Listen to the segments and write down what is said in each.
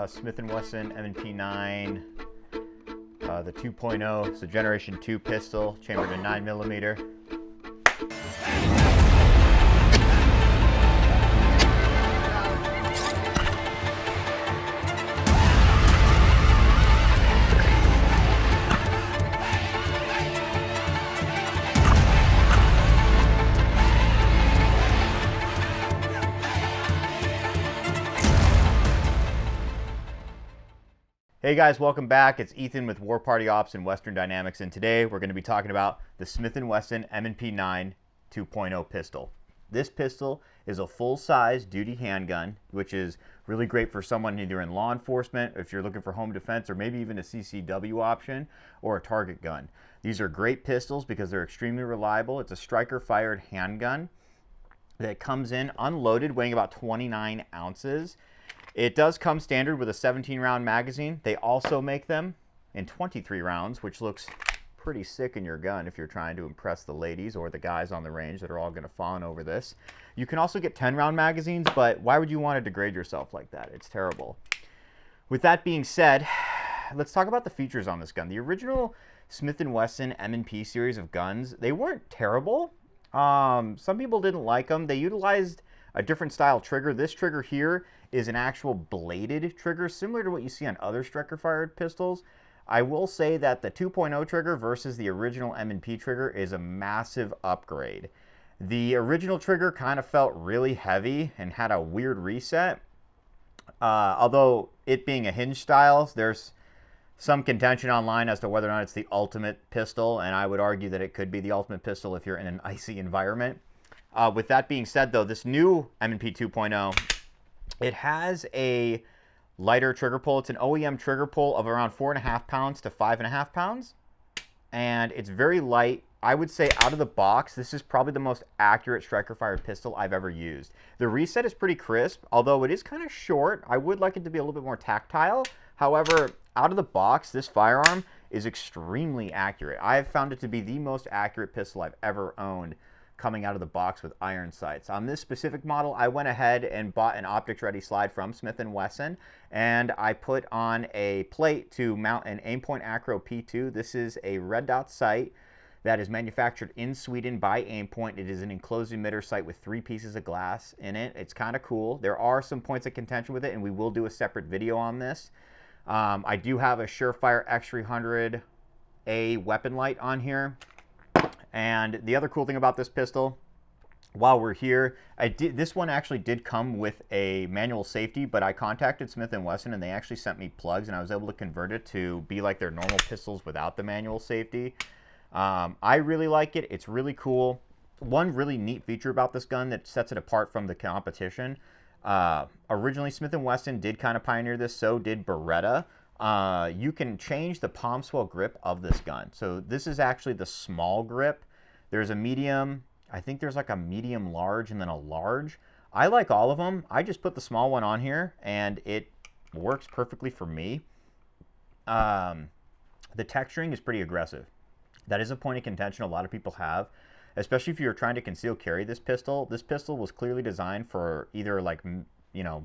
Smith & Wesson M&P9, the 2.0, so Generation 2 pistol, chambered in 9mm. Hey guys, welcome back. It's Ethan with War Party Ops and Western Dynamics, and today we're going to be talking about the Smith & Wesson M&P9 2.0 pistol. This pistol is a full-size duty handgun, which is really great for someone either in law enforcement, if you're looking for home defense, or maybe even a CCW option, or a target gun. These are great pistols because they're extremely reliable. It's a striker-fired handgun that comes in unloaded, weighing about 29 ounces. It does come standard with a 17-round magazine. They also make them in 23 rounds, which looks pretty sick in your gun if you're trying to impress the ladies or the guys on the range that are all going to fawn over this. You can also get 10-round magazines, but why would you want to degrade yourself like that? It's terrible. With that being said, let's talk about the features on this gun. The original Smith & Wesson M&P series of guns, they weren't terrible. Some people didn't like them. They utilized a different style trigger. This trigger here is an actual bladed trigger, similar to what you see on other striker-fired pistols. I will say that the 2.0 trigger versus the original M&P trigger is a massive upgrade. The original trigger kind of felt really heavy and had a weird reset. Although it being a hinge style, there's some contention online as to whether or not it's the ultimate pistol, and I would argue that it could be the ultimate pistol if you're in an icy environment. With that being said, though, this new M&P 2.0, it has a lighter trigger pull. It's an OEM trigger pull of around 4.5 pounds to 5.5 pounds, and it's very light. I would say out of the box, this is probably the most accurate striker-fired pistol I've ever used. The reset is pretty crisp, although it is kind of short. I would like it to be a little bit more tactile. However, out of the box, this firearm is extremely accurate. I have found it to be the most accurate pistol I've ever owned, coming out of the box with iron sights. On this specific model, I went ahead and bought an optics ready slide from Smith & Wesson, and I put on a plate to mount an Aimpoint Acro P2. This is a red dot sight that is manufactured in Sweden by Aimpoint. It is an enclosed emitter sight with 3 pieces of glass in it. It's kind of cool. There are some points of contention with it, and we will do a separate video on this. I do have a Surefire X300A weapon light on here. And the other cool thing about this pistol, while we're here, this one actually did come with a manual safety, but I contacted Smith & Wesson and they actually sent me plugs, and I was able to convert it to be like their normal pistols without the manual safety. I really like it. It's really cool. One really neat feature about this gun that sets it apart from the competition, originally Smith & Wesson did kind of pioneer this, so did Beretta. You can change the palm swell grip of this gun. So this is actually the small grip. There's a medium, I think there's like a medium large and then a large. I like all of them. I just put the small one on here and it works perfectly for me. The texturing is pretty aggressive. That is a point of contention a lot of people have, especially if you're trying to conceal carry this pistol. This pistol was clearly designed for either, like, you know,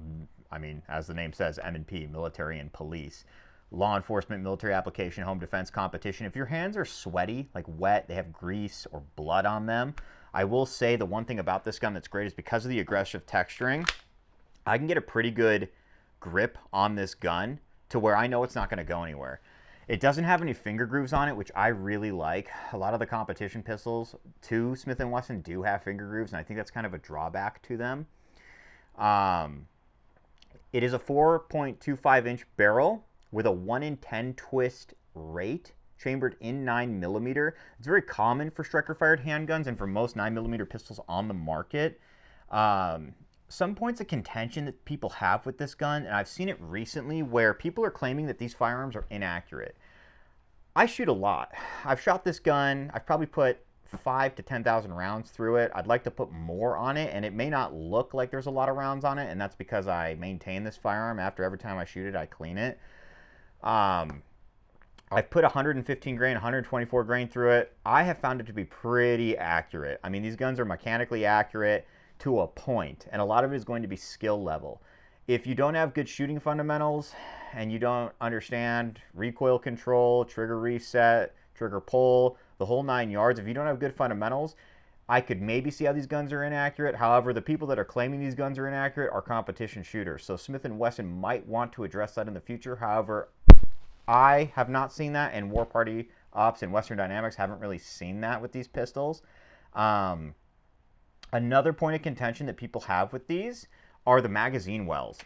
I mean, as the name says, M&P, military and police. Law enforcement, military application, home defense, competition. If your hands are sweaty, like wet, they have grease or blood on them, I will say the one thing about this gun that's great is because of the aggressive texturing, I can get a pretty good grip on this gun to where I know it's not going to go anywhere. It doesn't have any finger grooves on it, which I really like. A lot of the competition pistols to Smith & Wesson do have finger grooves, and I think that's kind of a drawback to them. It is a 4.25-inch barrel with a 1 in 10 twist rate, chambered in 9mm. It's very common for striker-fired handguns and for most 9mm pistols on the market. Some points of contention that people have with this gun, and I've seen it recently, where people are claiming that these firearms are inaccurate. I shoot a lot. I've shot this gun, I've probably put 5,000 to 10,000 rounds through it. I'd like to put more on it, and it may not look like there's a lot of rounds on it, and that's because I maintain this firearm. After every time I shoot it, I clean it. I've put 115 grain, 124 grain through it. I have found it to be pretty accurate. I mean, these guns are mechanically accurate to a point, and a lot of it is going to be skill level. If you don't have good shooting fundamentals and you don't understand recoil control, trigger reset, trigger pull, the whole 9 yards, if you don't have good fundamentals, I could maybe see how these guns are inaccurate. However, the people that are claiming these guns are inaccurate are competition shooters. So Smith & Wesson might want to address that in the future. However, I have not seen that, and War Party Ops and Western Dynamics haven't really seen that with these pistols. Another point of contention that people have with these are the magazine wells.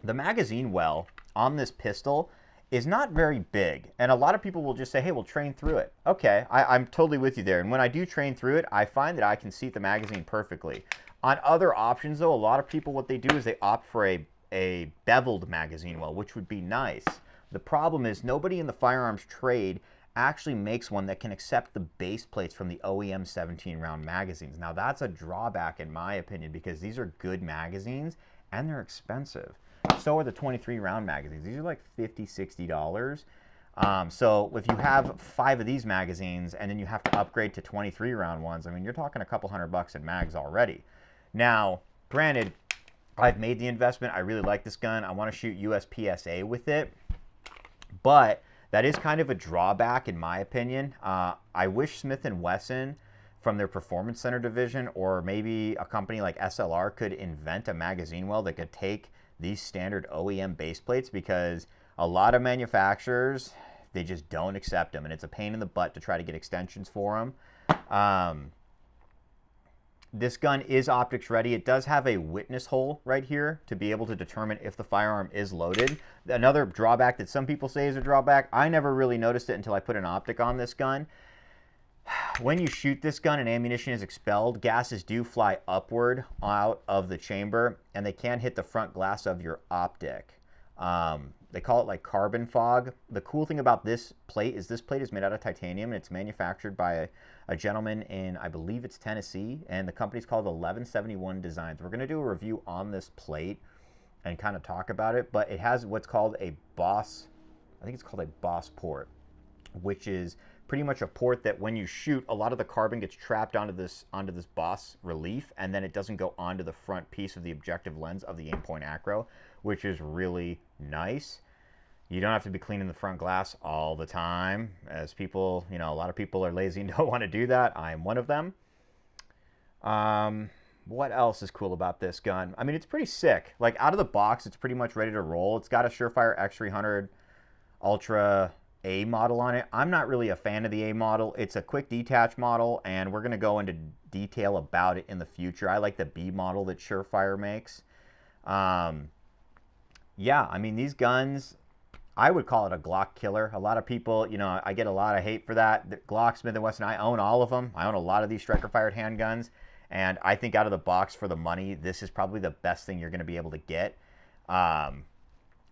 The magazine well on this pistol is not very big, and a lot of people will just say, hey, we'll train through it. Okay, I'm totally with you there, and when I do train through it, I find that I can seat the magazine perfectly. On other options, though, a lot of people, what they do is they opt for a beveled magazine well, which would be nice. The problem is nobody in the firearms trade actually makes one that can accept the base plates from the OEM 17-round magazines. Now, that's a drawback in my opinion, because these are good magazines and they're expensive. So are the 23-round magazines. These are like $50, $60. So if you have 5 of these magazines and then you have to upgrade to 23-round ones, I mean, you're talking a couple $100 in mags already. Now, granted, I've made the investment. I really like this gun. I want to shoot USPSA with it. But that is kind of a drawback in my opinion. I wish Smith & Wesson from their Performance Center division, or maybe a company like SLR, could invent a magazine well that could take these standard OEM base plates, because a lot of manufacturers, they just don't accept them, and it's a pain in the butt to try to get extensions for them. This gun is optics ready. It does have a witness hole right here to be able to determine if the firearm is loaded. Another drawback that some people say is a drawback, I never really noticed it until I put an optic on this gun. When you shoot this gun and ammunition is expelled, gases do fly upward out of the chamber, and they can hit the front glass of your optic. They call it like carbon fog. The cool thing about this plate is made out of titanium, and it's manufactured by a gentleman in, I believe it's Tennessee, and the company's called 1171 Designs. We're going to do a review on this plate and kind of talk about it, but it has what's called a boss, I think it's called a boss port, which is pretty much a port that when you shoot, a lot of the carbon gets trapped onto this boss relief, and then it doesn't go onto the front piece of the objective lens of the aim point acro, which is really nice. You don't have to be cleaning the front glass all the time, as people, you know, a lot of people are lazy and don't want to do that. I am one of them. What else is cool about this gun? I mean, it's pretty sick. Like, out of the box, it's pretty much ready to roll. It's got a Surefire X300 Ultra A model on it. I'm not really a fan of the A model. It's a quick detach model, and we're going to go into detail about it in the future. I like the B model that Surefire makes. Yeah, I mean, these guns, I would call it a Glock killer. A lot of people, you know, I get a lot of hate for that. The Glock, Smith & Wesson, I own all of them. I own a lot of these striker-fired handguns, and I think out of the box for the money, this is probably the best thing you're going to be able to get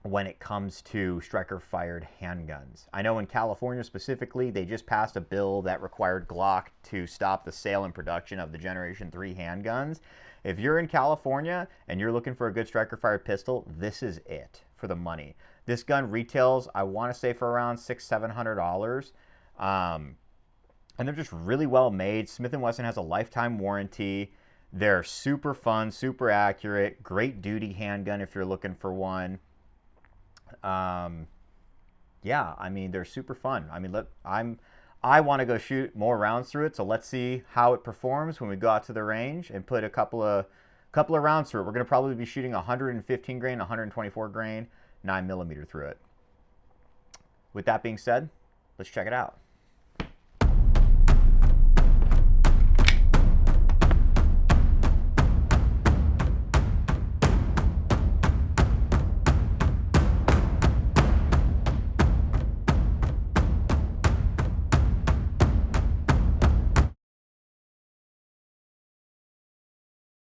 when it comes to striker-fired handguns. I know in California specifically, they just passed a bill that required Glock to stop the sale and production of the Generation 3 handguns. If you're in California and you're looking for a good striker-fired pistol, this is it for the money. This gun retails, I want to say, for around $600–700. And they're just really well made. Smith & Wesson has a lifetime warranty. They're super fun, super accurate, great duty handgun if you're looking for one. Yeah, I mean, they're super fun. I mean, look, I want to go shoot more rounds through it, so let's see how it performs when we go out to the range and put a couple of rounds through it. We're going to probably be shooting 115 grain, 124 grain, 9mm through it. With that being said, let's check it out.